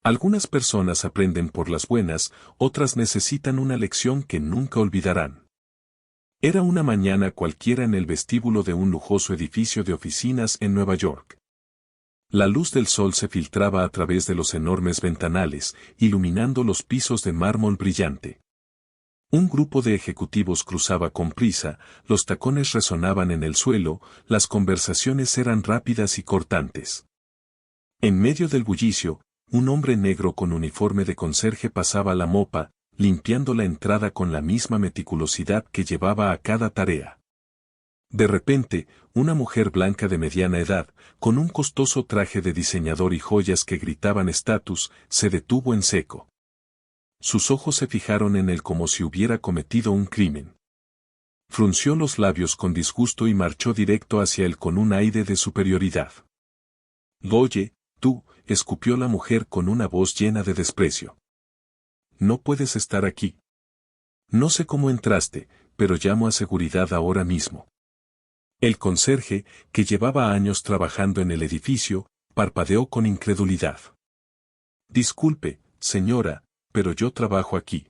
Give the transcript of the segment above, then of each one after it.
Algunas personas aprenden por las buenas, otras necesitan una lección que nunca olvidarán. Era una mañana cualquiera en el vestíbulo de un lujoso edificio de oficinas en Nueva York. La luz del sol se filtraba a través de los enormes ventanales, iluminando los pisos de mármol brillante. Un grupo de ejecutivos cruzaba con prisa, los tacones resonaban en el suelo, las conversaciones eran rápidas y cortantes. En medio del bullicio, un hombre negro con uniforme de conserje pasaba la mopa, limpiando la entrada con la misma meticulosidad que llevaba a cada tarea. De repente, una mujer blanca de mediana edad, con un costoso traje de diseñador y joyas que gritaban estatus, se detuvo en seco. Sus ojos se fijaron en él como si hubiera cometido un crimen. Frunció los labios con disgusto y marchó directo hacia él con un aire de superioridad. «Oye, tú», escupió la mujer con una voz llena de desprecio. «No puedes estar aquí. No sé cómo entraste, pero llamo a seguridad ahora mismo». El conserje, que llevaba años trabajando en el edificio, parpadeó con incredulidad. «Disculpe, señora, pero yo trabajo aquí».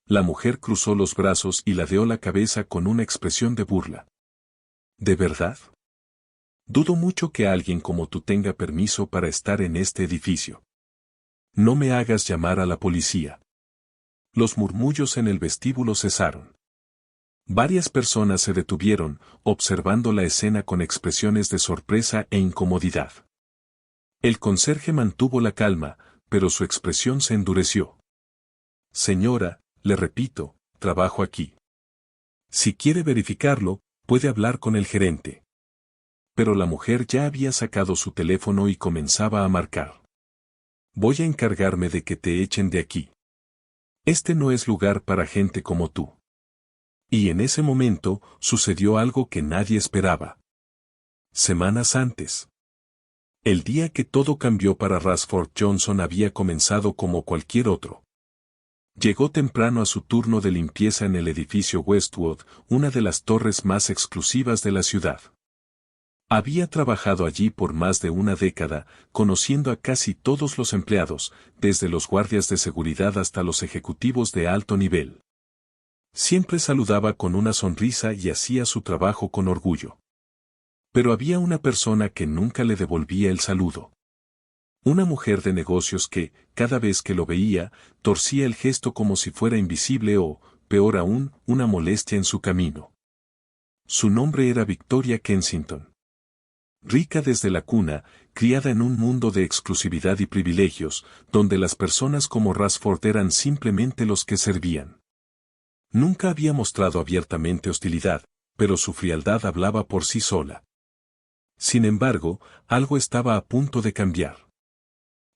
La mujer cruzó los brazos y ladeó la cabeza con una expresión de burla. «¿De verdad? Dudo mucho que alguien como tú tenga permiso para estar en este edificio. No me hagas llamar a la policía». Los murmullos en el vestíbulo cesaron. Varias personas se detuvieron, observando la escena con expresiones de sorpresa e incomodidad. El conserje mantuvo la calma, pero su expresión se endureció. «Señora, le repito, trabajo aquí. Si quiere verificarlo, puede hablar con el gerente». Pero la mujer ya había sacado su teléfono y comenzaba a marcar. «Voy a encargarme de que te echen de aquí. Este no es lugar para gente como tú». Y en ese momento, sucedió algo que nadie esperaba. Semanas antes. El día que todo cambió para Rashford Johnson había comenzado como cualquier otro. Llegó temprano a su turno de limpieza en el edificio Westwood, una de las torres más exclusivas de la ciudad. Había trabajado allí por más de una década, conociendo a casi todos los empleados, desde los guardias de seguridad hasta los ejecutivos de alto nivel. Siempre saludaba con una sonrisa y hacía su trabajo con orgullo. Pero había una persona que nunca le devolvía el saludo. Una mujer de negocios que, cada vez que lo veía, torcía el gesto como si fuera invisible o, peor aún, una molestia en su camino. Su nombre era Victoria Kensington. Rica desde la cuna, criada en un mundo de exclusividad y privilegios, donde las personas como Rashford eran simplemente los que servían. Nunca había mostrado abiertamente hostilidad, pero su frialdad hablaba por sí sola. Sin embargo, algo estaba a punto de cambiar.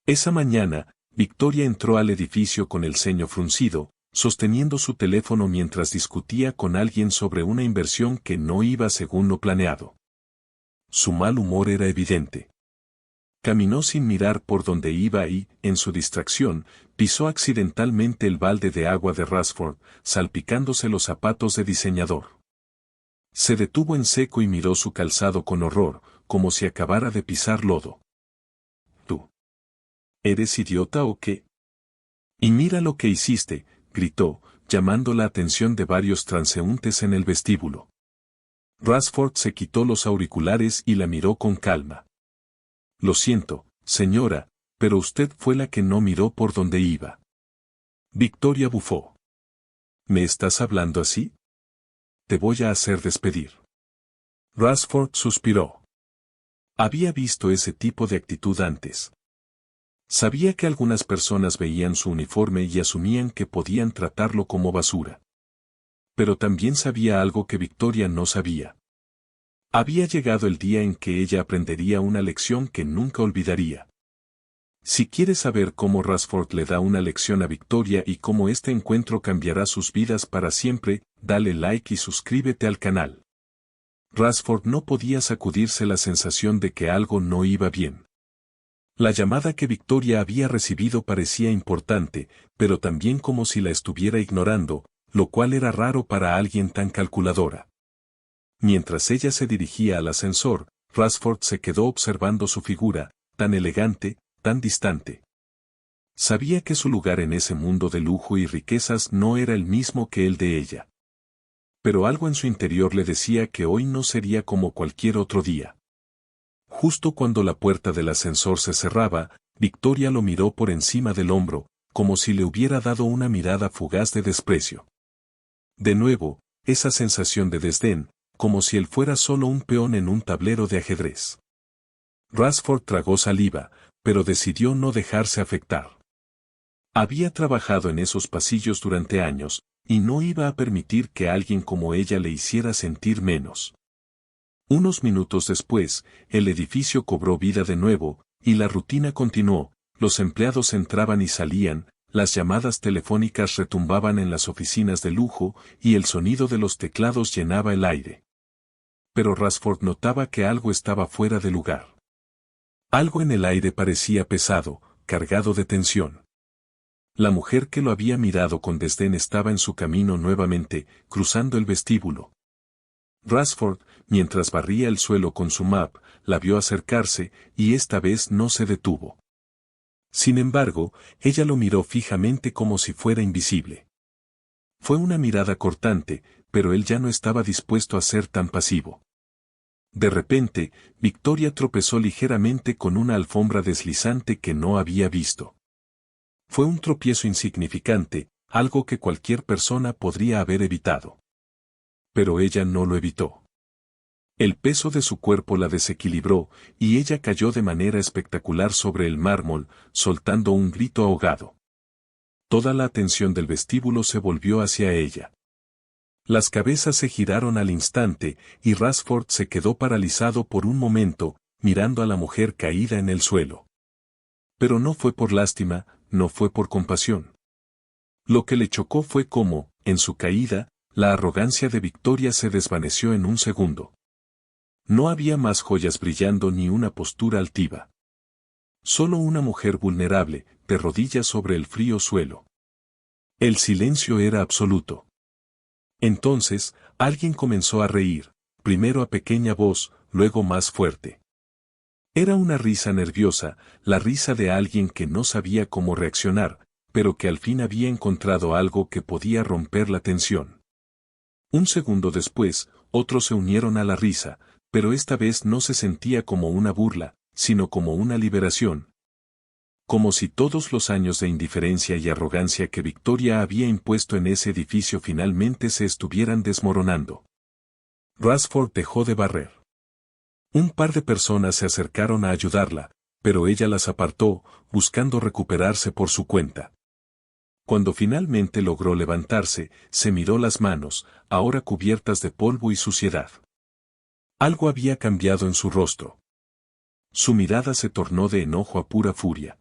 Esa mañana, Victoria entró al edificio con el ceño fruncido, sosteniendo su teléfono mientras discutía con alguien sobre una inversión que no iba según lo planeado. Su mal humor era evidente. Caminó sin mirar por donde iba y, en su distracción, pisó accidentalmente el balde de agua de Rashford, salpicándose los zapatos de diseñador. Se detuvo en seco y miró su calzado con horror, como si acabara de pisar lodo. «¿Tú? ¿Eres idiota o qué? Y mira lo que hiciste», gritó, llamando la atención de varios transeúntes en el vestíbulo. Rashford se quitó los auriculares y la miró con calma. «Lo siento, señora, pero usted fue la que no miró por donde iba». Victoria bufó. «¿Me estás hablando así? Te voy a hacer despedir». Rashford suspiró. Había visto ese tipo de actitud antes. Sabía que algunas personas veían su uniforme y asumían que podían tratarlo como basura. Pero también sabía algo que Victoria no sabía. Había llegado el día en que ella aprendería una lección que nunca olvidaría. Si quieres saber cómo Rashford le da una lección a Victoria y cómo este encuentro cambiará sus vidas para siempre, dale like y suscríbete al canal. Rashford no podía sacudirse la sensación de que algo no iba bien. La llamada que Victoria había recibido parecía importante, pero también como si la estuviera ignorando, lo cual era raro para alguien tan calculadora. Mientras ella se dirigía al ascensor, Rashford se quedó observando su figura, tan elegante, tan distante. Sabía que su lugar en ese mundo de lujo y riquezas no era el mismo que el de ella. Pero algo en su interior le decía que hoy no sería como cualquier otro día. Justo cuando la puerta del ascensor se cerraba, Victoria lo miró por encima del hombro, como si le hubiera dado una mirada fugaz de desprecio. De nuevo, esa sensación de desdén, como si él fuera solo un peón en un tablero de ajedrez. Rashford tragó saliva, pero decidió no dejarse afectar. Había trabajado en esos pasillos durante años, y no iba a permitir que alguien como ella le hiciera sentir menos. Unos minutos después, el edificio cobró vida de nuevo, y la rutina continuó, los empleados entraban y salían, las llamadas telefónicas retumbaban en las oficinas de lujo, y el sonido de los teclados llenaba el aire. Pero Rashford notaba que algo estaba fuera de lugar. Algo en el aire parecía pesado, cargado de tensión. La mujer que lo había mirado con desdén estaba en su camino nuevamente, cruzando el vestíbulo. Rashford, mientras barría el suelo con su map, la vio acercarse, y esta vez no se detuvo. Sin embargo, ella lo miró fijamente como si fuera invisible. Fue una mirada cortante, pero él ya no estaba dispuesto a ser tan pasivo. De repente, Victoria tropezó ligeramente con una alfombra deslizante que no había visto. Fue un tropiezo insignificante, algo que cualquier persona podría haber evitado. Pero ella no lo evitó. El peso de su cuerpo la desequilibró, y ella cayó de manera espectacular sobre el mármol, soltando un grito ahogado. Toda la atención del vestíbulo se volvió hacia ella. Las cabezas se giraron al instante, y Rashford se quedó paralizado por un momento, mirando a la mujer caída en el suelo. Pero no fue por lástima, no fue por compasión. Lo que le chocó fue cómo, en su caída, la arrogancia de Victoria se desvaneció en un segundo. No había más joyas brillando ni una postura altiva. Solo una mujer vulnerable, de rodillas sobre el frío suelo. El silencio era absoluto. Entonces, alguien comenzó a reír, primero a pequeña voz, luego más fuerte. Era una risa nerviosa, la risa de alguien que no sabía cómo reaccionar, pero que al fin había encontrado algo que podía romper la tensión. Un segundo después, otros se unieron a la risa, pero esta vez no se sentía como una burla, sino como una liberación. Como si todos los años de indiferencia y arrogancia que Victoria había impuesto en ese edificio finalmente se estuvieran desmoronando. Rashford dejó de barrer. Un par de personas se acercaron a ayudarla, pero ella las apartó, buscando recuperarse por su cuenta. Cuando finalmente logró levantarse, se miró las manos, ahora cubiertas de polvo y suciedad. Algo había cambiado en su rostro. Su mirada se tornó de enojo a pura furia.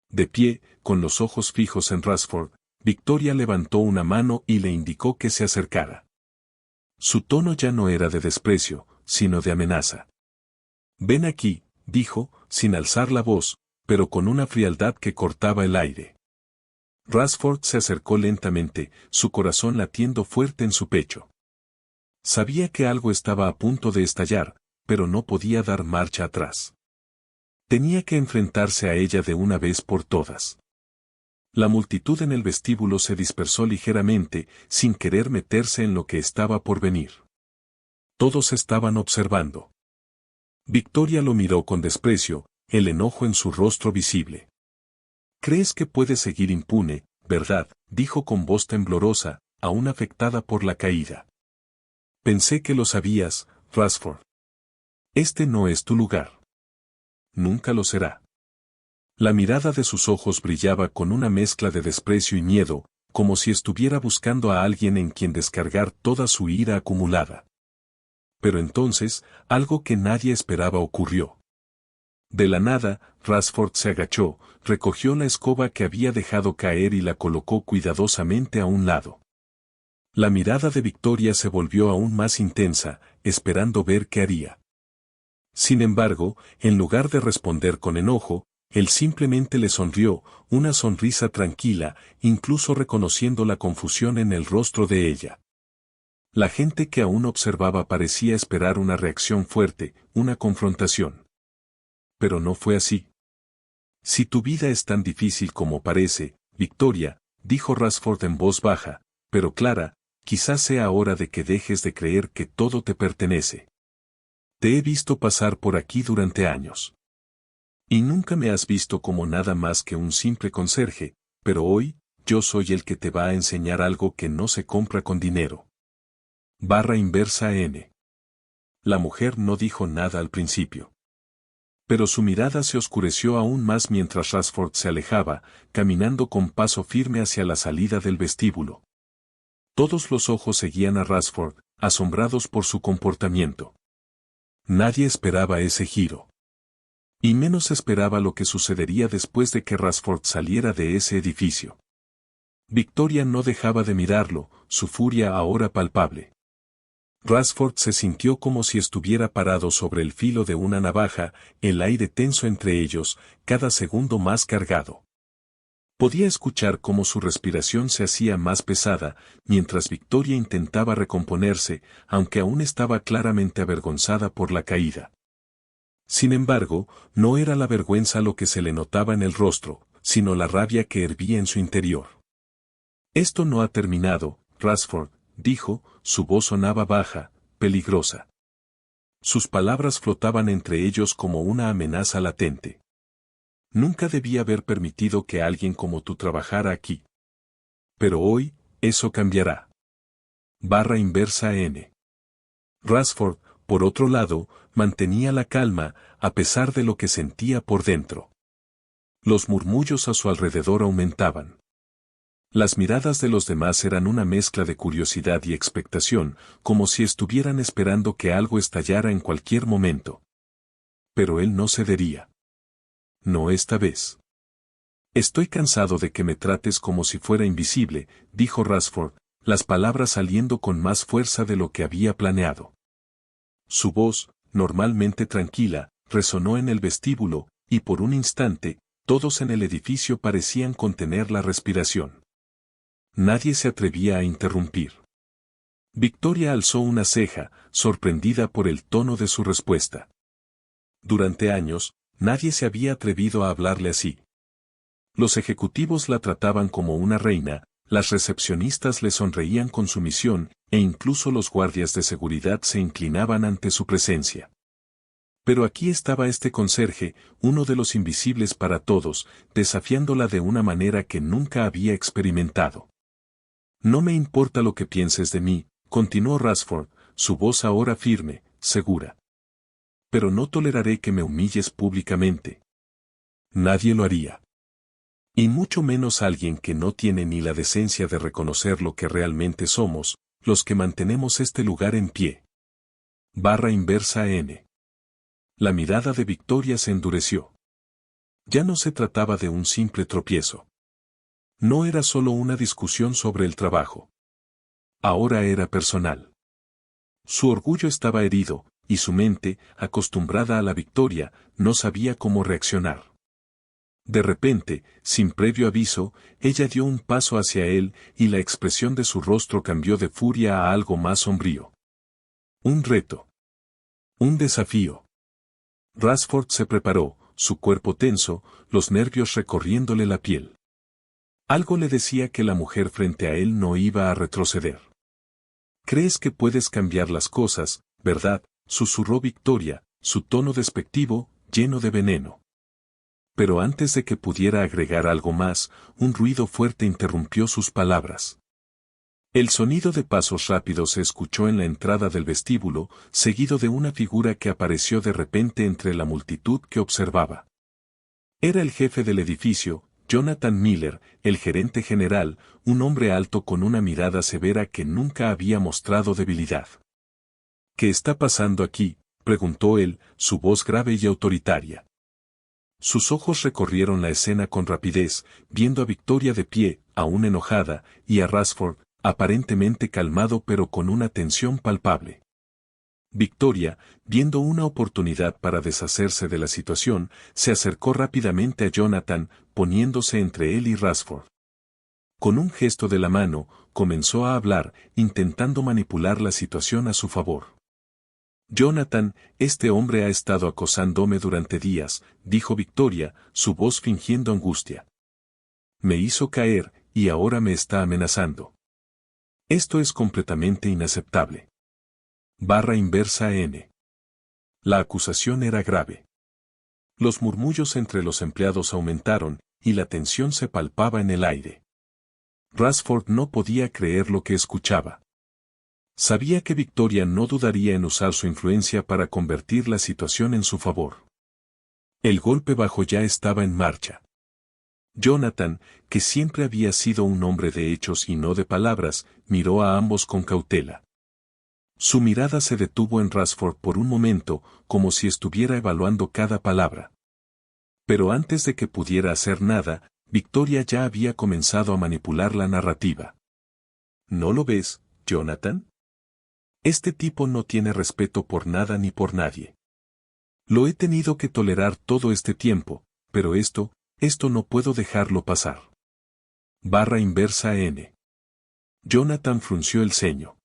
De pie, con los ojos fijos en Rashford, Victoria levantó una mano y le indicó que se acercara. Su tono ya no era de desprecio, sino de amenaza. «Ven aquí», dijo, sin alzar la voz, pero con una frialdad que cortaba el aire. Rashford se acercó lentamente, su corazón latiendo fuerte en su pecho. Sabía que algo estaba a punto de estallar, pero no podía dar marcha atrás. Tenía que enfrentarse a ella de una vez por todas. La multitud en el vestíbulo se dispersó ligeramente, sin querer meterse en lo que estaba por venir. Todos estaban observando. Victoria lo miró con desprecio, el enojo en su rostro visible. «Crees que puedes seguir impune, ¿verdad?», dijo con voz temblorosa, aún afectada por la caída. «Pensé que lo sabías, Rashford. Este no es tu lugar. Nunca lo será». La mirada de sus ojos brillaba con una mezcla de desprecio y miedo, como si estuviera buscando a alguien en quien descargar toda su ira acumulada. Pero entonces, algo que nadie esperaba ocurrió. De la nada, Rashford se agachó, recogió la escoba que había dejado caer y la colocó cuidadosamente a un lado. La mirada de Victoria se volvió aún más intensa, esperando ver qué haría. Sin embargo, en lugar de responder con enojo, él simplemente le sonrió, una sonrisa tranquila, incluso reconociendo la confusión en el rostro de ella. La gente que aún observaba parecía esperar una reacción fuerte, una confrontación. Pero no fue así. Si tu vida es tan difícil como parece, Victoria, dijo Rashford en voz baja, pero clara, quizás sea hora de que dejes de creer que todo te pertenece. Te he visto pasar por aquí durante años. Y nunca me has visto como nada más que un simple conserje, pero hoy, yo soy el que te va a enseñar algo que no se compra con dinero. Barra inversa N. La mujer no dijo nada al principio. Pero su mirada se oscureció aún más mientras Rashford se alejaba, caminando con paso firme hacia la salida del vestíbulo. Todos los ojos seguían a Rashford, asombrados por su comportamiento. Nadie esperaba ese giro. Y menos esperaba lo que sucedería después de que Rashford saliera de ese edificio. Victoria no dejaba de mirarlo, su furia ahora palpable. Rashford se sintió como si estuviera parado sobre el filo de una navaja, el aire tenso entre ellos, cada segundo más cargado. Podía escuchar cómo su respiración se hacía más pesada, mientras Victoria intentaba recomponerse, aunque aún estaba claramente avergonzada por la caída. Sin embargo, no era la vergüenza lo que se le notaba en el rostro, sino la rabia que hervía en su interior. Esto no ha terminado, Rashford, dijo, su voz sonaba baja, peligrosa. Sus palabras flotaban entre ellos como una amenaza latente. Nunca debía haber permitido que alguien como tú trabajara aquí. Pero hoy, eso cambiará. Barra inversa N. Rashford, por otro lado, mantenía la calma, a pesar de lo que sentía por dentro. Los murmullos a su alrededor aumentaban. Las miradas de los demás eran una mezcla de curiosidad y expectación, como si estuvieran esperando que algo estallara en cualquier momento. Pero él no cedería. No esta vez. Estoy cansado de que me trates como si fuera invisible, dijo Rashford, las palabras saliendo con más fuerza de lo que había planeado. Su voz, normalmente tranquila, resonó en el vestíbulo, y por un instante, todos en el edificio parecían contener la respiración. Nadie se atrevía a interrumpir. Victoria alzó una ceja, sorprendida por el tono de su respuesta. Durante años, nadie se había atrevido a hablarle así. Los ejecutivos la trataban como una reina, las recepcionistas le sonreían con sumisión, e incluso los guardias de seguridad se inclinaban ante su presencia. Pero aquí estaba este conserje, uno de los invisibles para todos, desafiándola de una manera que nunca había experimentado. No me importa lo que pienses de mí, continuó Rashford, su voz ahora firme, segura. Pero no toleraré que me humilles públicamente. Nadie lo haría. Y mucho menos alguien que no tiene ni la decencia de reconocer lo que realmente somos, los que mantenemos este lugar en pie. Barra inversa N. La mirada de Victoria se endureció. Ya no se trataba de un simple tropiezo. No era solo una discusión sobre el trabajo. Ahora era personal. Su orgullo estaba herido, y su mente, acostumbrada a la victoria, no sabía cómo reaccionar. De repente, sin previo aviso, ella dio un paso hacia él, y la expresión de su rostro cambió de furia a algo más sombrío. Un reto. Un desafío. Rashford se preparó, su cuerpo tenso, los nervios recorriéndole la piel. Algo le decía que la mujer frente a él no iba a retroceder. «Crees que puedes cambiar las cosas, ¿verdad?», susurró Victoria, su tono despectivo, lleno de veneno. Pero antes de que pudiera agregar algo más, un ruido fuerte interrumpió sus palabras. El sonido de pasos rápidos se escuchó en la entrada del vestíbulo, seguido de una figura que apareció de repente entre la multitud que observaba. Era el jefe del edificio, Jonathan Miller, el gerente general, un hombre alto con una mirada severa que nunca había mostrado debilidad. «¿Qué está pasando aquí?», preguntó él, su voz grave y autoritaria. Sus ojos recorrieron la escena con rapidez, viendo a Victoria de pie, aún enojada, y a Rashford, aparentemente calmado pero con una tensión palpable. Victoria, viendo una oportunidad para deshacerse de la situación, se acercó rápidamente a Jonathan, poniéndose entre él y Rashford. Con un gesto de la mano, comenzó a hablar, intentando manipular la situación a su favor. Jonathan, este hombre ha estado acosándome durante días, dijo Victoria, su voz fingiendo angustia. Me hizo caer, y ahora me está amenazando. Esto es completamente inaceptable. Barra inversa N. La acusación era grave. Los murmullos entre los empleados aumentaron, y la tensión se palpaba en el aire. Rashford no podía creer lo que escuchaba. Sabía que Victoria no dudaría en usar su influencia para convertir la situación en su favor. El golpe bajo ya estaba en marcha. Jonathan, que siempre había sido un hombre de hechos y no de palabras, miró a ambos con cautela. Su mirada se detuvo en Rashford por un momento, como si estuviera evaluando cada palabra. Pero antes de que pudiera hacer nada, Victoria ya había comenzado a manipular la narrativa. ¿No lo ves, Jonathan? Este tipo no tiene respeto por nada ni por nadie. Lo he tenido que tolerar todo este tiempo, pero esto no puedo dejarlo pasar. Barra inversa N. Jonathan frunció el ceño.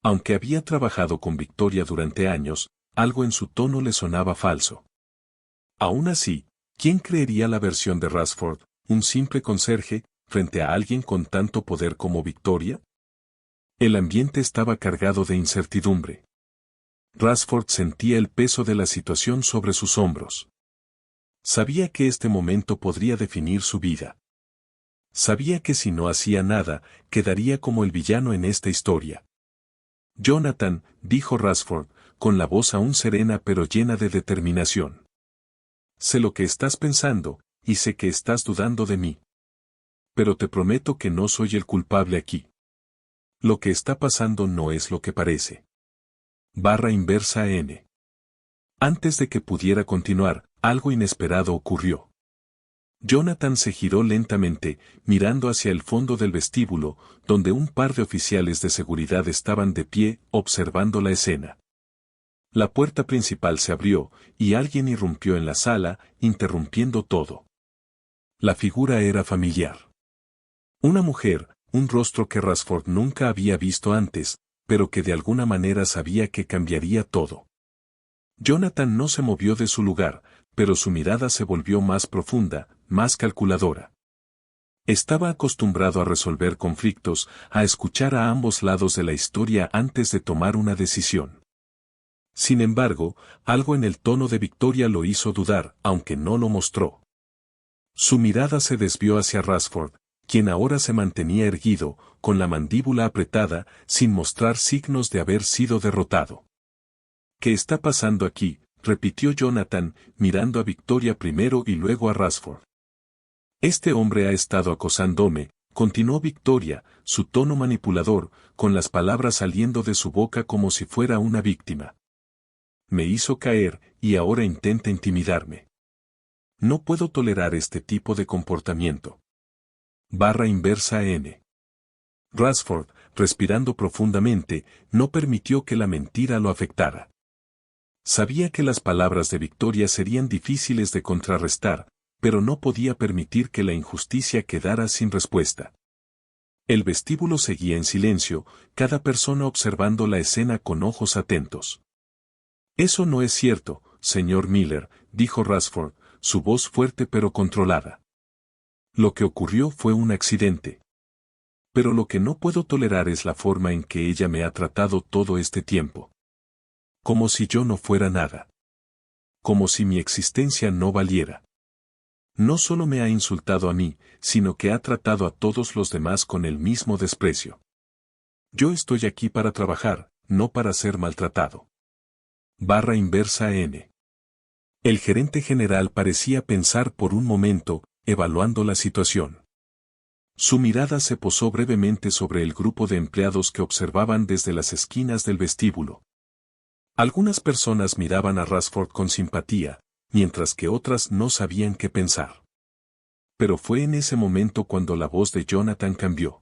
Aunque había trabajado con Victoria durante años, algo en su tono le sonaba falso. Aún así, ¿quién creería la versión de Rashford, un simple conserje, frente a alguien con tanto poder como Victoria? El ambiente estaba cargado de incertidumbre. Rashford sentía el peso de la situación sobre sus hombros. Sabía que este momento podría definir su vida. Sabía que si no hacía nada, quedaría como el villano en esta historia. Jonathan, dijo Rashford, con la voz aún serena pero llena de determinación. Sé lo que estás pensando, y sé que estás dudando de mí. Pero te prometo que no soy el culpable aquí. Lo que está pasando no es lo que parece. Barra inversa N. Antes de que pudiera continuar, algo inesperado ocurrió. Jonathan se giró lentamente, mirando hacia el fondo del vestíbulo, donde un par de oficiales de seguridad estaban de pie, observando la escena. La puerta principal se abrió, y alguien irrumpió en la sala, interrumpiendo todo. La figura era familiar. Una mujer, un rostro que Rashford nunca había visto antes, pero que de alguna manera sabía que cambiaría todo. Jonathan no se movió de su lugar, pero su mirada se volvió más profunda, más calculadora. Estaba acostumbrado a resolver conflictos, a escuchar a ambos lados de la historia antes de tomar una decisión. Sin embargo, algo en el tono de Victoria lo hizo dudar, aunque no lo mostró. Su mirada se desvió hacia Rashford, quien ahora se mantenía erguido, con la mandíbula apretada, sin mostrar signos de haber sido derrotado. ¿Qué está pasando aquí?, repitió Jonathan, mirando a Victoria primero y luego a Rashford. Este hombre ha estado acosándome, continuó Victoria, su tono manipulador, con las palabras saliendo de su boca como si fuera una víctima. Me hizo caer, y ahora intenta intimidarme. No puedo tolerar este tipo de comportamiento. Barra inversa N. Rashford, respirando profundamente, no permitió que la mentira lo afectara. Sabía que las palabras de Victoria serían difíciles de contrarrestar, pero no podía permitir que la injusticia quedara sin respuesta. El vestíbulo seguía en silencio, cada persona observando la escena con ojos atentos. Eso no es cierto, señor Miller, dijo Rashford, su voz fuerte pero controlada. Lo que ocurrió fue un accidente. Pero lo que no puedo tolerar es la forma en que ella me ha tratado todo este tiempo. Como si yo no fuera nada. Como si mi existencia no valiera. No solo me ha insultado a mí, sino que ha tratado a todos los demás con el mismo desprecio. Yo estoy aquí para trabajar, no para ser maltratado. Barra inversa N. El gerente general parecía pensar por un momento, evaluando la situación. Su mirada se posó brevemente sobre el grupo de empleados que observaban desde las esquinas del vestíbulo. Algunas personas miraban a Rashford con simpatía, mientras que otras no sabían qué pensar. Pero fue en ese momento cuando la voz de Jonathan cambió.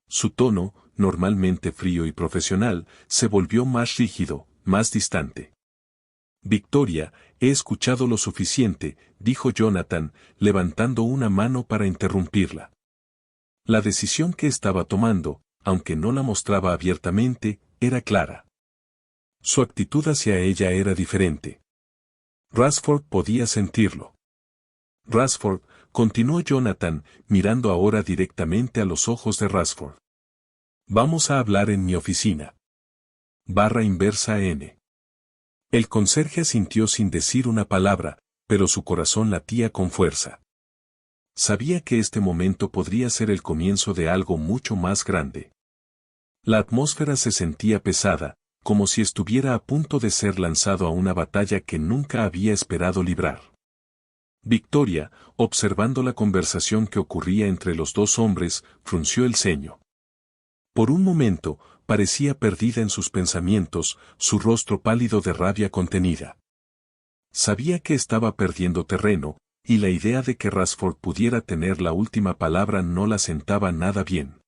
Su tono, normalmente frío y profesional, se volvió más rígido, más distante. Victoria, he escuchado lo suficiente, dijo Jonathan, levantando una mano para interrumpirla. La decisión que estaba tomando, aunque no la mostraba abiertamente, era clara. Su actitud hacia ella era diferente. Rashford podía sentirlo. Rashford, continuó Jonathan, mirando ahora directamente a los ojos de Rashford. Vamos a hablar en mi oficina. /N. El conserje asintió sin decir una palabra, pero su corazón latía con fuerza. Sabía que este momento podría ser el comienzo de algo mucho más grande. La atmósfera se sentía pesada, como si estuviera a punto de ser lanzado a una batalla que nunca había esperado librar. Victoria, observando la conversación que ocurría entre los dos hombres, frunció el ceño. Por un momento, parecía perdida en sus pensamientos, su rostro pálido de rabia contenida. Sabía que estaba perdiendo terreno, y la idea de que Rashford pudiera tener la última palabra no la sentaba nada bien.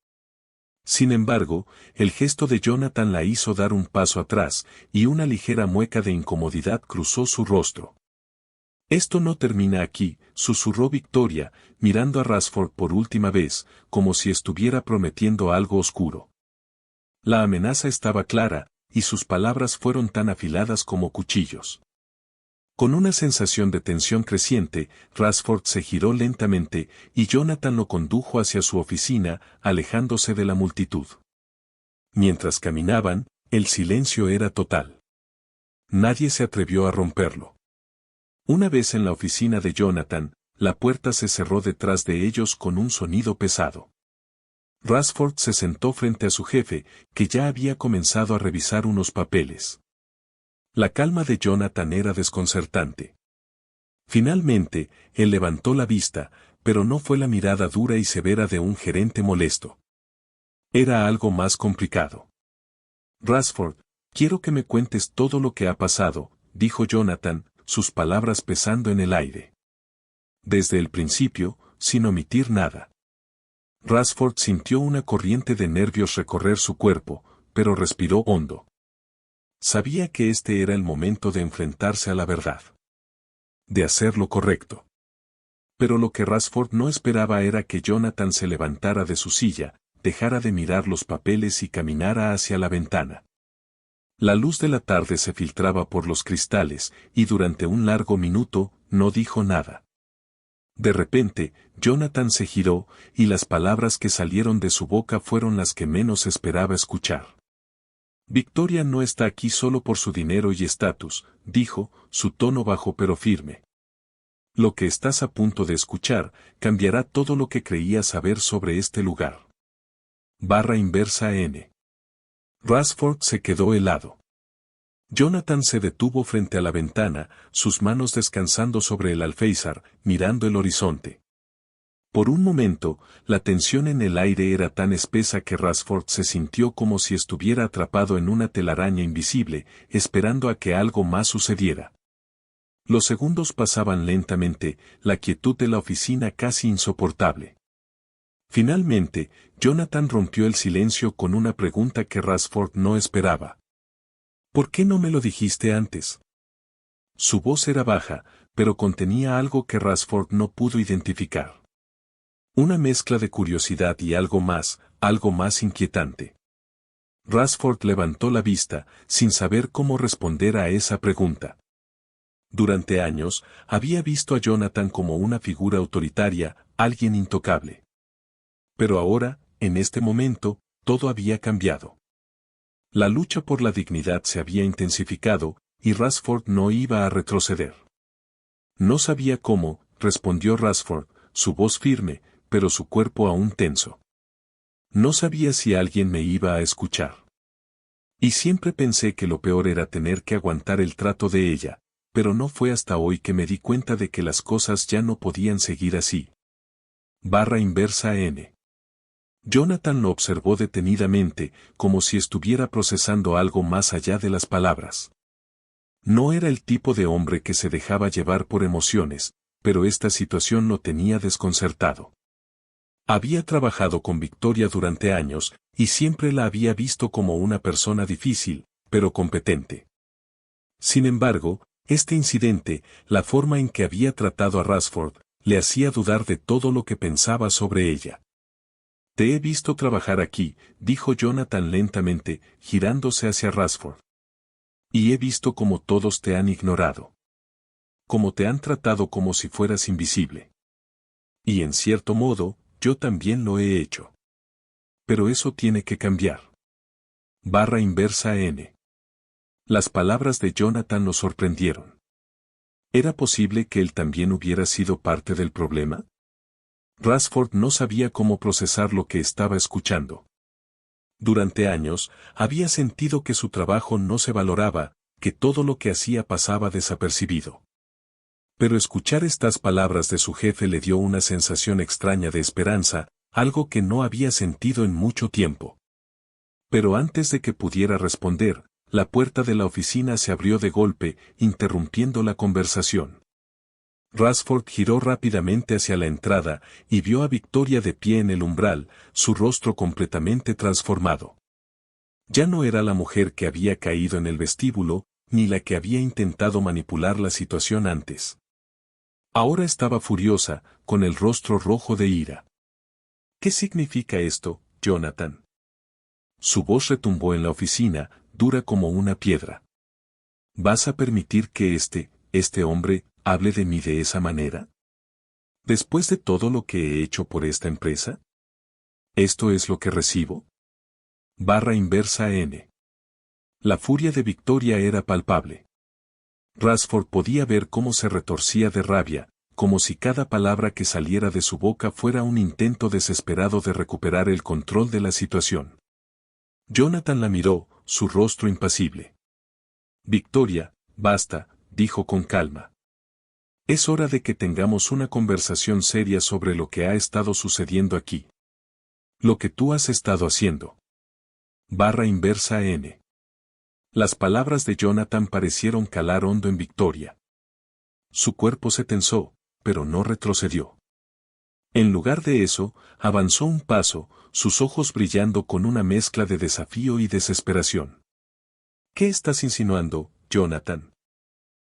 Sin embargo, el gesto de Jonathan la hizo dar un paso atrás, y una ligera mueca de incomodidad cruzó su rostro. Esto no termina aquí, susurró Victoria, mirando a Rashford por última vez, como si estuviera prometiendo algo oscuro. La amenaza estaba clara, y sus palabras fueron tan afiladas como cuchillos. Con una sensación de tensión creciente, Rashford se giró lentamente, y Jonathan lo condujo hacia su oficina, alejándose de la multitud. Mientras caminaban, el silencio era total. Nadie se atrevió a romperlo. Una vez en la oficina de Jonathan, la puerta se cerró detrás de ellos con un sonido pesado. Rashford se sentó frente a su jefe, que ya había comenzado a revisar unos papeles. La calma de Jonathan era desconcertante. Finalmente, él levantó la vista, pero no fue la mirada dura y severa de un gerente molesto. Era algo más complicado. Rashford, quiero que me cuentes todo lo que ha pasado, dijo Jonathan, sus palabras pesando en el aire. Desde el principio, sin omitir nada. Rashford sintió una corriente de nervios recorrer su cuerpo, pero respiró hondo. Sabía que este era el momento de enfrentarse a la verdad. De hacer lo correcto. Pero lo que Rashford no esperaba era que Jonathan se levantara de su silla, dejara de mirar los papeles y caminara hacia la ventana. La luz de la tarde se filtraba por los cristales, y durante un largo minuto, no dijo nada. De repente, Jonathan se giró, y las palabras que salieron de su boca fueron las que menos esperaba escuchar. Victoria no está aquí solo por su dinero y estatus, dijo, su tono bajo pero firme. Lo que estás a punto de escuchar, cambiará todo lo que creías saber sobre este lugar. /N. Rashford se quedó helado. Jonathan se detuvo frente a la ventana, sus manos descansando sobre el alféizar, mirando el horizonte. Por un momento, la tensión en el aire era tan espesa que Rashford se sintió como si estuviera atrapado en una telaraña invisible, esperando a que algo más sucediera. Los segundos pasaban lentamente, la quietud de la oficina casi insoportable. Finalmente, Jonathan rompió el silencio con una pregunta que Rashford no esperaba. ¿Por qué no me lo dijiste antes? Su voz era baja, pero contenía algo que Rashford no pudo identificar. Una mezcla de curiosidad y algo más inquietante. Rashford levantó la vista, sin saber cómo responder a esa pregunta. Durante años, había visto a Jonathan como una figura autoritaria, alguien intocable. Pero ahora, en este momento, todo había cambiado. La lucha por la dignidad se había intensificado, y Rashford no iba a retroceder. No sabía cómo, respondió Rashford, su voz firme, pero su cuerpo aún tenso. No sabía si alguien me iba a escuchar. Y siempre pensé que lo peor era tener que aguantar el trato de ella, pero no fue hasta hoy que me di cuenta de que las cosas ya no podían seguir así. /N. Jonathan lo observó detenidamente, como si estuviera procesando algo más allá de las palabras. No era el tipo de hombre que se dejaba llevar por emociones, pero esta situación lo tenía desconcertado. Había trabajado con Victoria durante años, y siempre la había visto como una persona difícil, pero competente. Sin embargo, este incidente, la forma en que había tratado a Rashford, le hacía dudar de todo lo que pensaba sobre ella. Te he visto trabajar aquí, dijo Jonathan lentamente, girándose hacia Rashford. Y he visto cómo todos te han ignorado. Cómo te han tratado como si fueras invisible. Y en cierto modo, yo también lo he hecho. Pero eso tiene que cambiar. Barra inversa N. Las palabras de Jonathan lo sorprendieron. ¿Era posible que él también hubiera sido parte del problema? Rashford no sabía cómo procesar lo que estaba escuchando. Durante años, había sentido que su trabajo no se valoraba, que todo lo que hacía pasaba desapercibido. Pero escuchar estas palabras de su jefe le dio una sensación extraña de esperanza, algo que no había sentido en mucho tiempo. Pero antes de que pudiera responder, la puerta de la oficina se abrió de golpe, interrumpiendo la conversación. Rashford giró rápidamente hacia la entrada y vio a Victoria de pie en el umbral, su rostro completamente transformado. Ya no era la mujer que había caído en el vestíbulo, ni la que había intentado manipular la situación antes. Ahora estaba furiosa, con el rostro rojo de ira. ¿Qué significa esto, Jonathan? Su voz retumbó en la oficina, dura como una piedra. ¿Vas a permitir que este hombre, hable de mí de esa manera? ¿Después de todo lo que he hecho por esta empresa? ¿Esto es lo que recibo? Barra inversa N. La furia de Victoria era palpable. Rashford podía ver cómo se retorcía de rabia, como si cada palabra que saliera de su boca fuera un intento desesperado de recuperar el control de la situación. Jonathan la miró, su rostro impasible. Victoria, basta, dijo con calma. Es hora de que tengamos una conversación seria sobre lo que ha estado sucediendo aquí. Lo que tú has estado haciendo. Barra inversa N. Las palabras de Jonathan parecieron calar hondo en Victoria. Su cuerpo se tensó, pero no retrocedió. En lugar de eso, avanzó un paso, sus ojos brillando con una mezcla de desafío y desesperación. ¿Qué estás insinuando, Jonathan?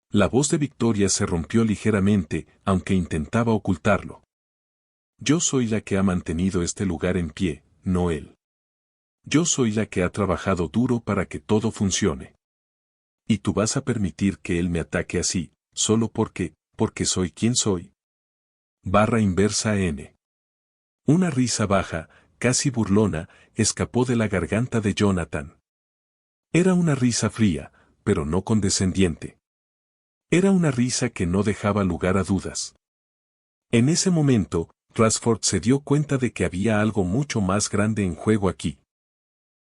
La voz de Victoria se rompió ligeramente, aunque intentaba ocultarlo. Yo soy la que ha mantenido este lugar en pie, no él. Yo soy la que ha trabajado duro para que todo funcione. ¿Y tú vas a permitir que él me ataque así, solo porque soy quien soy? Barra inversa N. Una risa baja, casi burlona, escapó de la garganta de Jonathan. Era una risa fría, pero no condescendiente. Era una risa que no dejaba lugar a dudas. En ese momento, Rashford se dio cuenta de que había algo mucho más grande en juego aquí.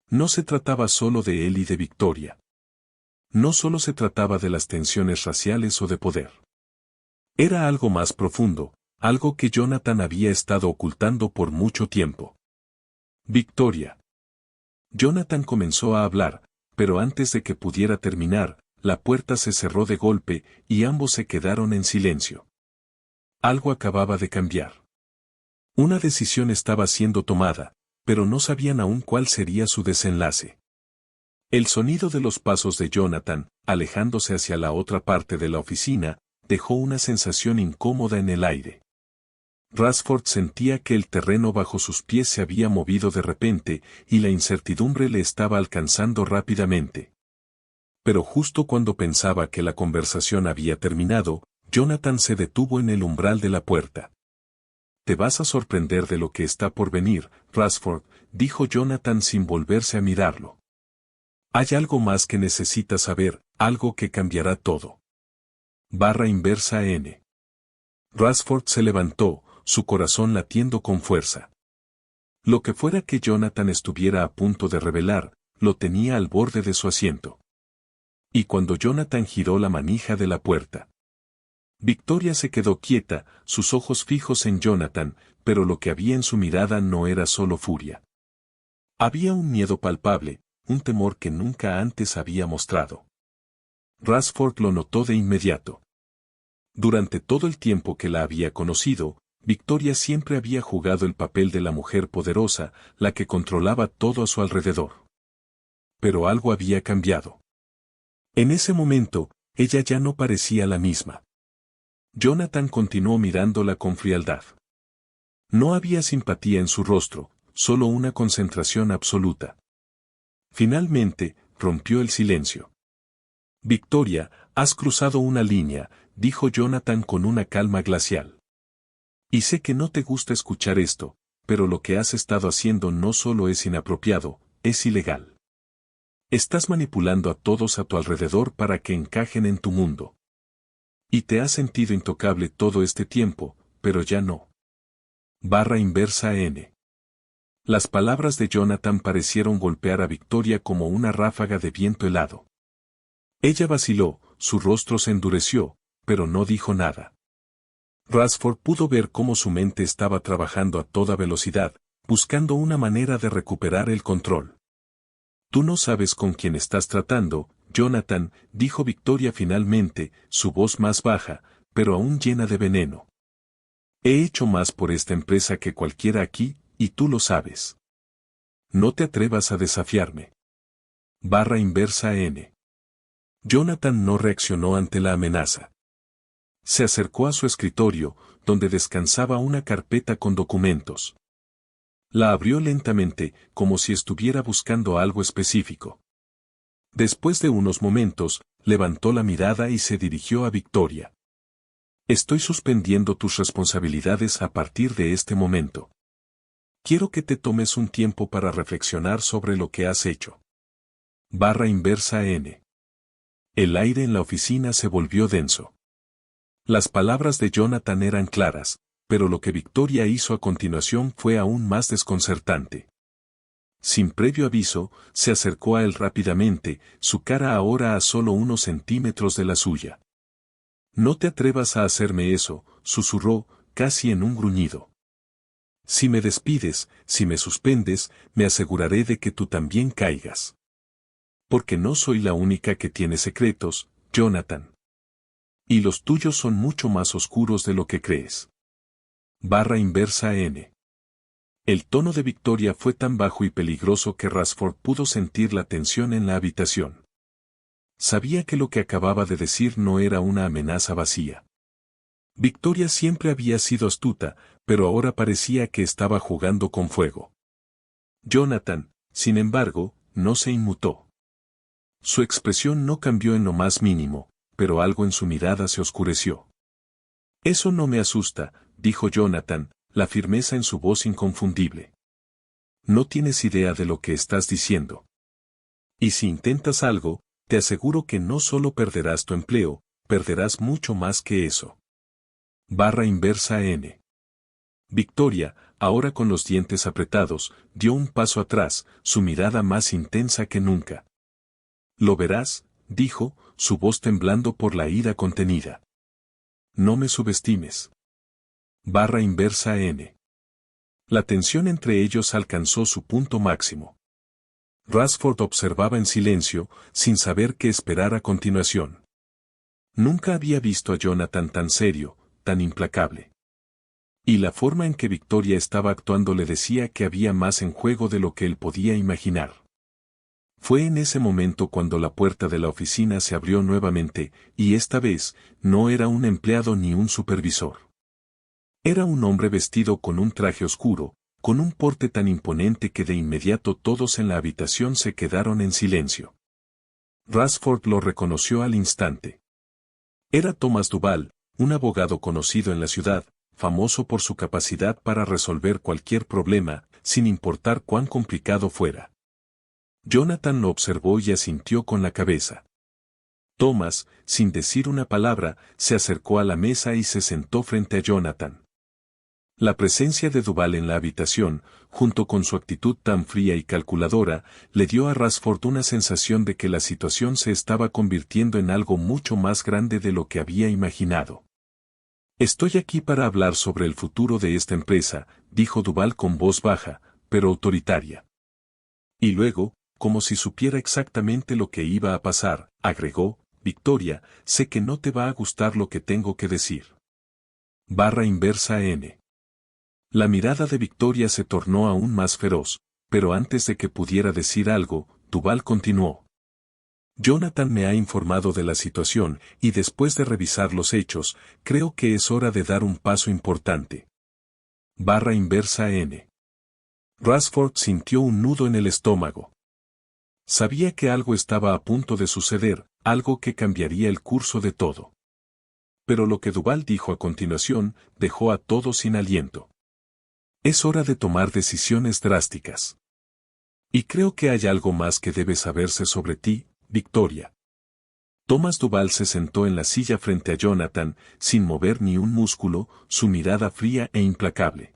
No se trataba solo de él y de Victoria. No solo se trataba de las tensiones raciales o de poder. Era algo más profundo, algo que Jonathan había estado ocultando por mucho tiempo. Victoria. Jonathan comenzó a hablar, pero antes de que pudiera terminar, la puerta se cerró de golpe y ambos se quedaron en silencio. Algo acababa de cambiar. Una decisión estaba siendo tomada, pero no sabían aún cuál sería su desenlace. El sonido de los pasos de Jonathan, alejándose hacia la otra parte de la oficina, dejó una sensación incómoda en el aire. Rashford sentía que el terreno bajo sus pies se había movido de repente y la incertidumbre le estaba alcanzando rápidamente. Pero justo cuando pensaba que la conversación había terminado, Jonathan se detuvo en el umbral de la puerta. Te vas a sorprender de lo que está por venir, Rashford, dijo Jonathan sin volverse a mirarlo. Hay algo más que necesitas saber, algo que cambiará todo. Barra inversa N. Rashford se levantó, su corazón latiendo con fuerza. Lo que fuera que Jonathan estuviera a punto de revelar, lo tenía al borde de su asiento. Y cuando Jonathan giró la manija de la puerta, Victoria se quedó quieta, sus ojos fijos en Jonathan, pero lo que había en su mirada no era solo furia. Había un miedo palpable, un temor que nunca antes había mostrado. Rashford lo notó de inmediato. Durante todo el tiempo que la había conocido, Victoria siempre había jugado el papel de la mujer poderosa, la que controlaba todo a su alrededor. Pero algo había cambiado. En ese momento, ella ya no parecía la misma. Jonathan continuó mirándola con frialdad. No había simpatía en su rostro, solo una concentración absoluta. Finalmente, rompió el silencio. Victoria, has cruzado una línea, dijo Jonathan con una calma glacial. Y sé que no te gusta escuchar esto, pero lo que has estado haciendo no solo es inapropiado, es ilegal. Estás manipulando a todos a tu alrededor para que encajen en tu mundo. Y te has sentido intocable todo este tiempo, pero ya no. Barra inversa N. Las palabras de Jonathan parecieron golpear a Victoria como una ráfaga de viento helado. Ella vaciló, su rostro se endureció, pero no dijo nada. Ransford pudo ver cómo su mente estaba trabajando a toda velocidad, buscando una manera de recuperar el control. Tú no sabes con quién estás tratando, Jonathan, dijo Victoria finalmente, su voz más baja, pero aún llena de veneno. He hecho más por esta empresa que cualquiera aquí, y tú lo sabes. No te atrevas a desafiarme. Barra inversa N. Jonathan no reaccionó ante la amenaza. Se acercó a su escritorio, donde descansaba una carpeta con documentos. La abrió lentamente, como si estuviera buscando algo específico. Después de unos momentos, levantó la mirada y se dirigió a Victoria. Estoy suspendiendo tus responsabilidades a partir de este momento. Quiero que te tomes un tiempo para reflexionar sobre lo que has hecho. Barra inversa N. El aire en la oficina se volvió denso. Las palabras de Jonathan eran claras, pero lo que Victoria hizo a continuación fue aún más desconcertante. Sin previo aviso, se acercó a él rápidamente, su cara ahora a solo unos centímetros de la suya. No te atrevas a hacerme eso, susurró, casi en un gruñido. Si me despides, si me suspendes, me aseguraré de que tú también caigas. Porque no soy la única que tiene secretos, Jonathan. Y los tuyos son mucho más oscuros de lo que crees. Barra inversa N. El tono de Victoria fue tan bajo y peligroso que Ransford pudo sentir la tensión en la habitación. Sabía que lo que acababa de decir no era una amenaza vacía. Victoria siempre había sido astuta, pero ahora parecía que estaba jugando con fuego. Jonathan, sin embargo, no se inmutó. Su expresión no cambió en lo más mínimo, pero algo en su mirada se oscureció. Eso no me asusta, dijo Jonathan, la firmeza en su voz inconfundible. No tienes idea de lo que estás diciendo. Y si intentas algo, te aseguro que no solo perderás tu empleo, perderás mucho más que eso. Barra inversa N. Victoria, ahora con los dientes apretados, dio un paso atrás, su mirada más intensa que nunca. Lo verás, dijo, su voz temblando por la ira contenida. No me subestimes. Barra inversa N. La tensión entre ellos alcanzó su punto máximo. Ransford observaba en silencio, sin saber qué esperar a continuación. Nunca había visto a Jonathan tan serio, tan implacable. Y la forma en que Victoria estaba actuando le decía que había más en juego de lo que él podía imaginar. Fue en ese momento cuando la puerta de la oficina se abrió nuevamente, y esta vez, no era un empleado ni un supervisor. Era un hombre vestido con un traje oscuro, con un porte tan imponente que de inmediato todos en la habitación se quedaron en silencio. Ransford lo reconoció al instante. Era Thomas Duval, un abogado conocido en la ciudad, famoso por su capacidad para resolver cualquier problema, sin importar cuán complicado fuera. Jonathan lo observó y asintió con la cabeza. Thomas, sin decir una palabra, se acercó a la mesa y se sentó frente a Jonathan. La presencia de Duval en la habitación, junto con su actitud tan fría y calculadora, le dio a Ransford una sensación de que la situación se estaba convirtiendo en algo mucho más grande de lo que había imaginado. Estoy aquí para hablar sobre el futuro de esta empresa, dijo Duval con voz baja, pero autoritaria. Y luego, como si supiera exactamente lo que iba a pasar, agregó, Victoria, sé que no te va a gustar lo que tengo que decir. Barra inversa N. La mirada de Victoria se tornó aún más feroz, pero antes de que pudiera decir algo, Duval continuó. Jonathan me ha informado de la situación y después de revisar los hechos, creo que es hora de dar un paso importante. Barra inversa N. Ransford sintió un nudo en el estómago. Sabía que algo estaba a punto de suceder, algo que cambiaría el curso de todo. Pero lo que Duval dijo a continuación dejó a todos sin aliento. Es hora de tomar decisiones drásticas. Y creo que hay algo más que debe saberse sobre ti, Victoria. Thomas Duval se sentó en la silla frente a Jonathan, sin mover ni un músculo, su mirada fría e implacable.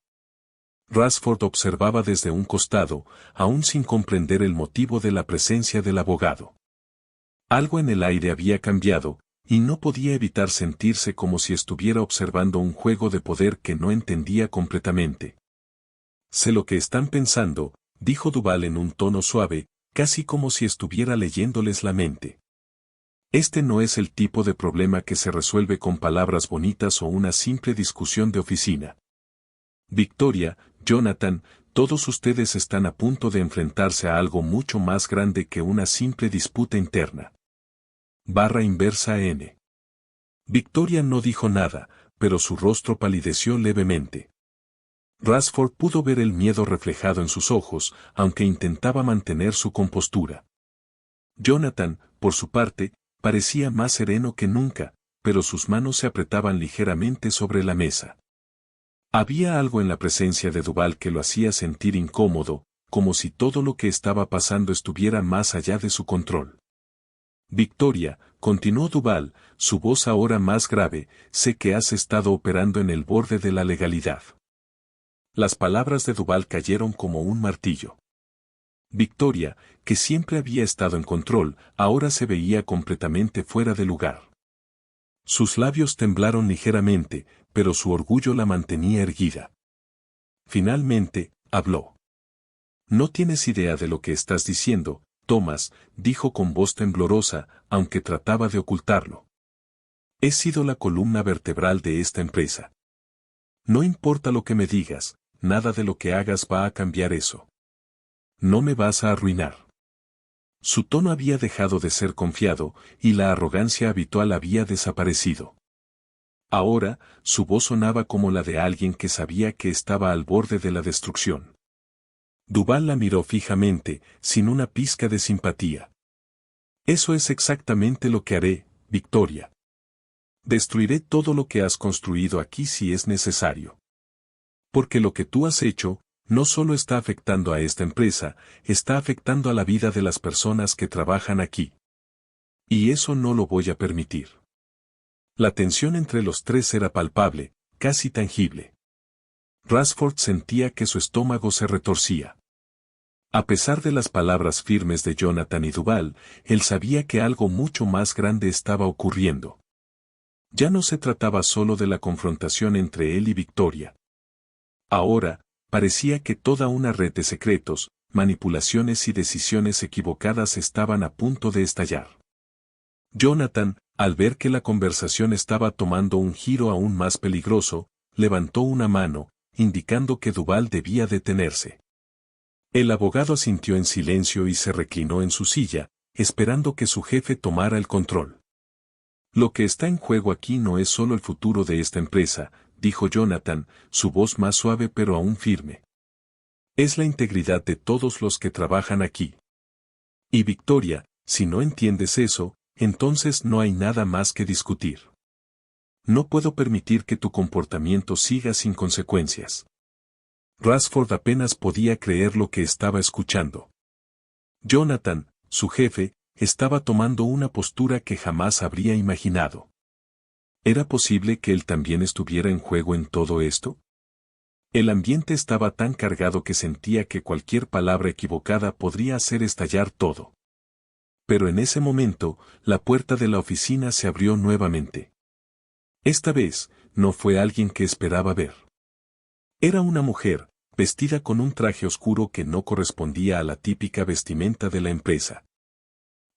Ransford observaba desde un costado, aún sin comprender el motivo de la presencia del abogado. Algo en el aire había cambiado, y no podía evitar sentirse como si estuviera observando un juego de poder que no entendía completamente. Sé lo que están pensando, dijo Duval en un tono suave, casi como si estuviera leyéndoles la mente. Este no es el tipo de problema que se resuelve con palabras bonitas o una simple discusión de oficina. Victoria, Jonathan, todos ustedes están a punto de enfrentarse a algo mucho más grande que una simple disputa interna. Barra inversa N. Victoria no dijo nada, pero su rostro palideció levemente. Ransford pudo ver el miedo reflejado en sus ojos, aunque intentaba mantener su compostura. Jonathan, por su parte, parecía más sereno que nunca, pero sus manos se apretaban ligeramente sobre la mesa. Había algo en la presencia de Duval que lo hacía sentir incómodo, como si todo lo que estaba pasando estuviera más allá de su control. Victoria, continuó Duval, su voz ahora más grave, sé que has estado operando en el borde de la legalidad. Las palabras de Duval cayeron como un martillo. Victoria, que siempre había estado en control, ahora se veía completamente fuera de lugar. Sus labios temblaron ligeramente, pero su orgullo la mantenía erguida. Finalmente, habló. No tienes idea de lo que estás diciendo, Thomas, dijo con voz temblorosa, aunque trataba de ocultarlo. He sido la columna vertebral de esta empresa. No importa lo que me digas, nada de lo que hagas va a cambiar eso. No me vas a arruinar. Su tono había dejado de ser confiado, y la arrogancia habitual había desaparecido. Ahora, su voz sonaba como la de alguien que sabía que estaba al borde de la destrucción. Duval la miró fijamente, sin una pizca de simpatía. Eso es exactamente lo que haré, Victoria. Destruiré todo lo que has construido aquí si es necesario. Porque lo que tú has hecho, no solo está afectando a esta empresa, está afectando a la vida de las personas que trabajan aquí. Y eso no lo voy a permitir. La tensión entre los tres era palpable, casi tangible. Ransford sentía que su estómago se retorcía. A pesar de las palabras firmes de Jonathan y Duval, él sabía que algo mucho más grande estaba ocurriendo. Ya no se trataba solo de la confrontación entre él y Victoria. Ahora, parecía que toda una red de secretos, manipulaciones y decisiones equivocadas estaban a punto de estallar. Jonathan, al ver que la conversación estaba tomando un giro aún más peligroso, levantó una mano, indicando que Duval debía detenerse. El abogado asintió en silencio y se reclinó en su silla, esperando que su jefe tomara el control. Lo que está en juego aquí no es solo el futuro de esta empresa, dijo Jonathan, su voz más suave pero aún firme. Es la integridad de todos los que trabajan aquí. Y Victoria, si no entiendes eso, entonces no hay nada más que discutir. No puedo permitir que tu comportamiento siga sin consecuencias. Ransford apenas podía creer lo que estaba escuchando. Jonathan, su jefe, estaba tomando una postura que jamás habría imaginado. ¿Era posible que él también estuviera en juego en todo esto? El ambiente estaba tan cargado que sentía que cualquier palabra equivocada podría hacer estallar todo. Pero en ese momento, la puerta de la oficina se abrió nuevamente. Esta vez, no fue alguien que esperaba ver. Era una mujer, vestida con un traje oscuro que no correspondía a la típica vestimenta de la empresa.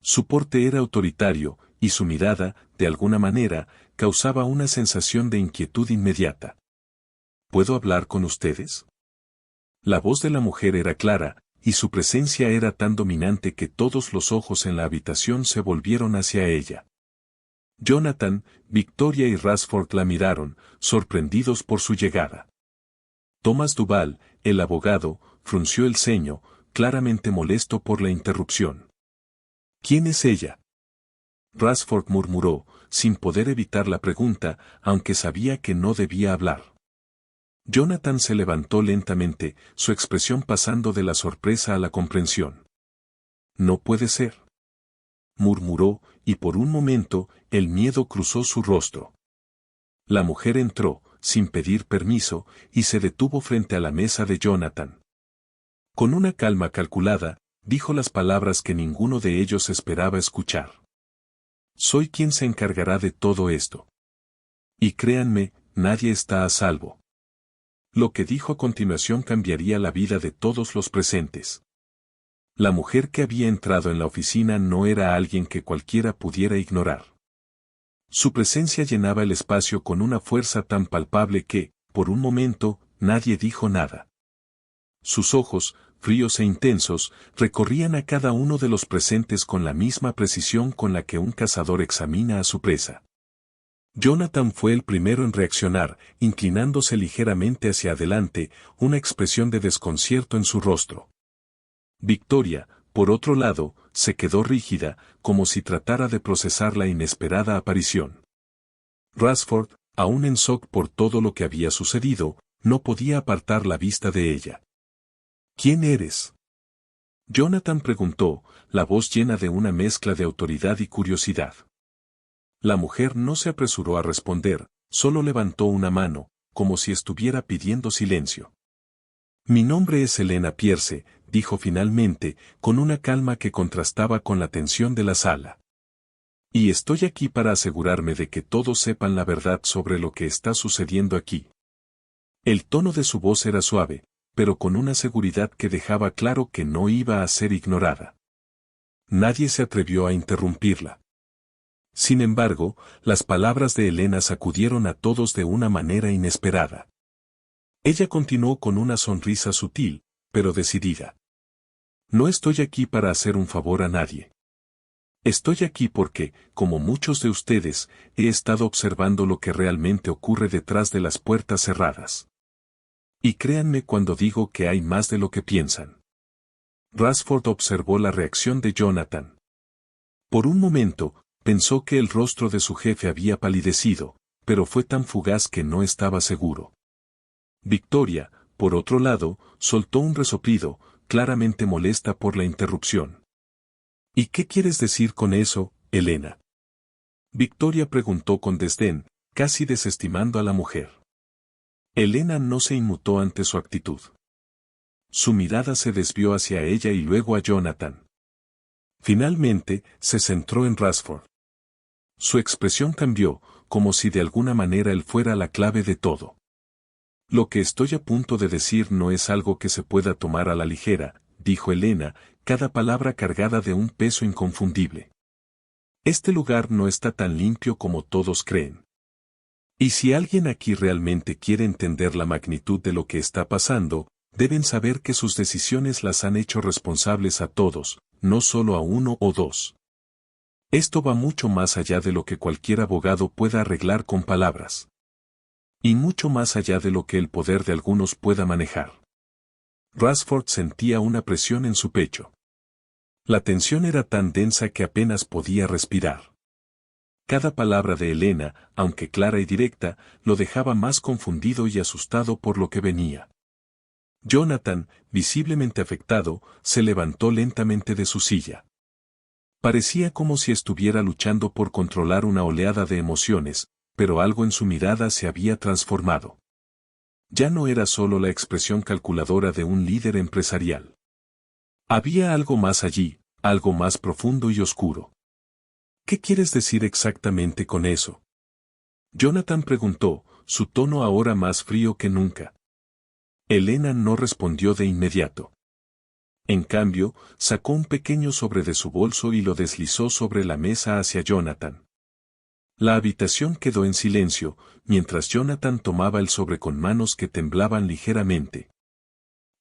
Su porte era autoritario, y su mirada, de alguna manera, causaba una sensación de inquietud inmediata. ¿Puedo hablar con ustedes? La voz de la mujer era clara, y su presencia era tan dominante que todos los ojos en la habitación se volvieron hacia ella. Jonathan, Victoria y Ransford la miraron, sorprendidos por su llegada. Thomas Duval, el abogado, frunció el ceño, claramente molesto por la interrupción. ¿Quién es ella? Rashford murmuró, sin poder evitar la pregunta, aunque sabía que no debía hablar. Jonathan se levantó lentamente, su expresión pasando de la sorpresa a la comprensión. «No puede ser», murmuró, y por un momento, el miedo cruzó su rostro. La mujer entró, sin pedir permiso, y se detuvo frente a la mesa de Jonathan. Con una calma calculada, dijo las palabras que ninguno de ellos esperaba escuchar. «Soy quien se encargará de todo esto. Y créanme, nadie está a salvo». Lo que dijo a continuación cambiaría la vida de todos los presentes. La mujer que había entrado en la oficina no era alguien que cualquiera pudiera ignorar. Su presencia llenaba el espacio con una fuerza tan palpable que, por un momento, nadie dijo nada. Sus ojos, fríos e intensos, recorrían a cada uno de los presentes con la misma precisión con la que un cazador examina a su presa. Jonathan fue el primero en reaccionar, inclinándose ligeramente hacia adelante, una expresión de desconcierto en su rostro. Victoria, por otro lado, se quedó rígida, como si tratara de procesar la inesperada aparición. Rashford, aún en shock por todo lo que había sucedido, no podía apartar la vista de ella. «¿Quién eres?», Jonathan preguntó, la voz llena de una mezcla de autoridad y curiosidad. La mujer no se apresuró a responder, solo levantó una mano, como si estuviera pidiendo silencio. «Mi nombre es Elena Pierce», dijo finalmente, con una calma que contrastaba con la tensión de la sala. «Y estoy aquí para asegurarme de que todos sepan la verdad sobre lo que está sucediendo aquí». El tono de su voz era suave, pero con una seguridad que dejaba claro que no iba a ser ignorada. Nadie se atrevió a interrumpirla. Sin embargo, las palabras de Elena sacudieron a todos de una manera inesperada. Ella continuó con una sonrisa sutil, pero decidida. «No estoy aquí para hacer un favor a nadie. Estoy aquí porque, como muchos de ustedes, he estado observando lo que realmente ocurre detrás de las puertas cerradas. Y créanme cuando digo que hay más de lo que piensan». Rashford observó la reacción de Jonathan. Por un momento, pensó que el rostro de su jefe había palidecido, pero fue tan fugaz que no estaba seguro. Victoria, por otro lado, soltó un resoplido, claramente molesta por la interrupción. «¿Y qué quieres decir con eso, Elena?», Victoria preguntó con desdén, casi desestimando a la mujer. Elena no se inmutó ante su actitud. Su mirada se desvió hacia ella y luego a Jonathan. Finalmente, se centró en Rashford. Su expresión cambió, como si de alguna manera él fuera la clave de todo. «Lo que estoy a punto de decir no es algo que se pueda tomar a la ligera», dijo Elena, cada palabra cargada de un peso inconfundible. «Este lugar no está tan limpio como todos creen. Y si alguien aquí realmente quiere entender la magnitud de lo que está pasando, deben saber que sus decisiones las han hecho responsables a todos, no solo a uno o dos. Esto va mucho más allá de lo que cualquier abogado pueda arreglar con palabras. Y mucho más allá de lo que el poder de algunos pueda manejar». Rashford sentía una presión en su pecho. La tensión era tan densa que apenas podía respirar. Cada palabra de Elena, aunque clara y directa, lo dejaba más confundido y asustado por lo que venía. Jonathan, visiblemente afectado, se levantó lentamente de su silla. Parecía como si estuviera luchando por controlar una oleada de emociones, pero algo en su mirada se había transformado. Ya no era solo la expresión calculadora de un líder empresarial. Había algo más allí, algo más profundo y oscuro. «¿Qué quieres decir exactamente con eso?», Jonathan preguntó, su tono ahora más frío que nunca. Elena no respondió de inmediato. En cambio, sacó un pequeño sobre de su bolso y lo deslizó sobre la mesa hacia Jonathan. La habitación quedó en silencio, mientras Jonathan tomaba el sobre con manos que temblaban ligeramente.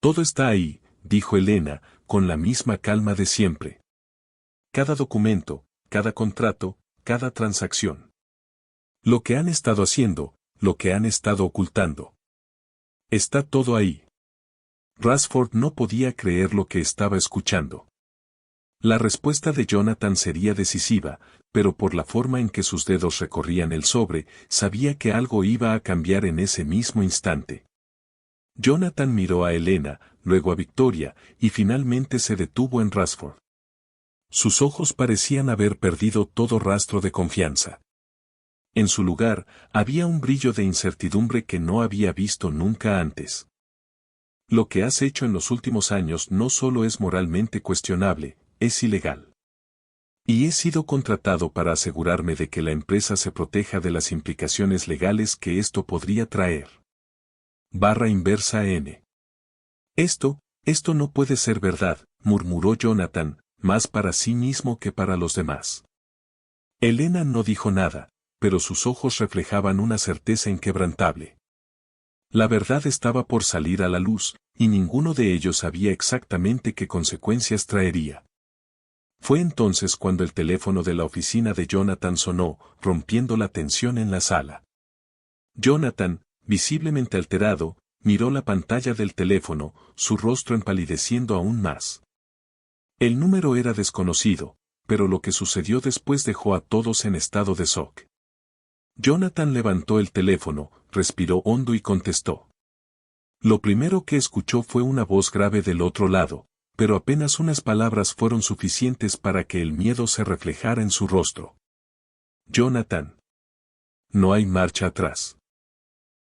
«Todo está ahí», dijo Elena, con la misma calma de siempre. «Cada documento, cada contrato, cada transacción. Lo que han estado haciendo, lo que han estado ocultando. Está todo ahí». Rashford no podía creer lo que estaba escuchando. La respuesta de Jonathan sería decisiva, pero por la forma en que sus dedos recorrían el sobre, sabía que algo iba a cambiar en ese mismo instante. Jonathan miró a Elena, luego a Victoria, y finalmente se detuvo en Rashford. Sus ojos parecían haber perdido todo rastro de confianza. En su lugar, había un brillo de incertidumbre que no había visto nunca antes. Lo que has hecho en los últimos años no solo es moralmente cuestionable, es ilegal. Y he sido contratado para asegurarme de que la empresa se proteja de las implicaciones legales que esto podría traer. Barra inversa N. Esto no puede ser verdad, murmuró Jonathan, más para sí mismo que para los demás. Elena no dijo nada, pero sus ojos reflejaban una certeza inquebrantable. La verdad estaba por salir a la luz, y ninguno de ellos sabía exactamente qué consecuencias traería. Fue entonces cuando el teléfono de la oficina de Jonathan sonó, rompiendo la tensión en la sala. Jonathan, visiblemente alterado, miró la pantalla del teléfono, su rostro empalideciendo aún más. El número era desconocido, pero lo que sucedió después dejó a todos en estado de shock. Jonathan levantó el teléfono, respiró hondo y contestó. Lo primero que escuchó fue una voz grave del otro lado, pero apenas unas palabras fueron suficientes para que el miedo se reflejara en su rostro. Jonathan. No hay marcha atrás.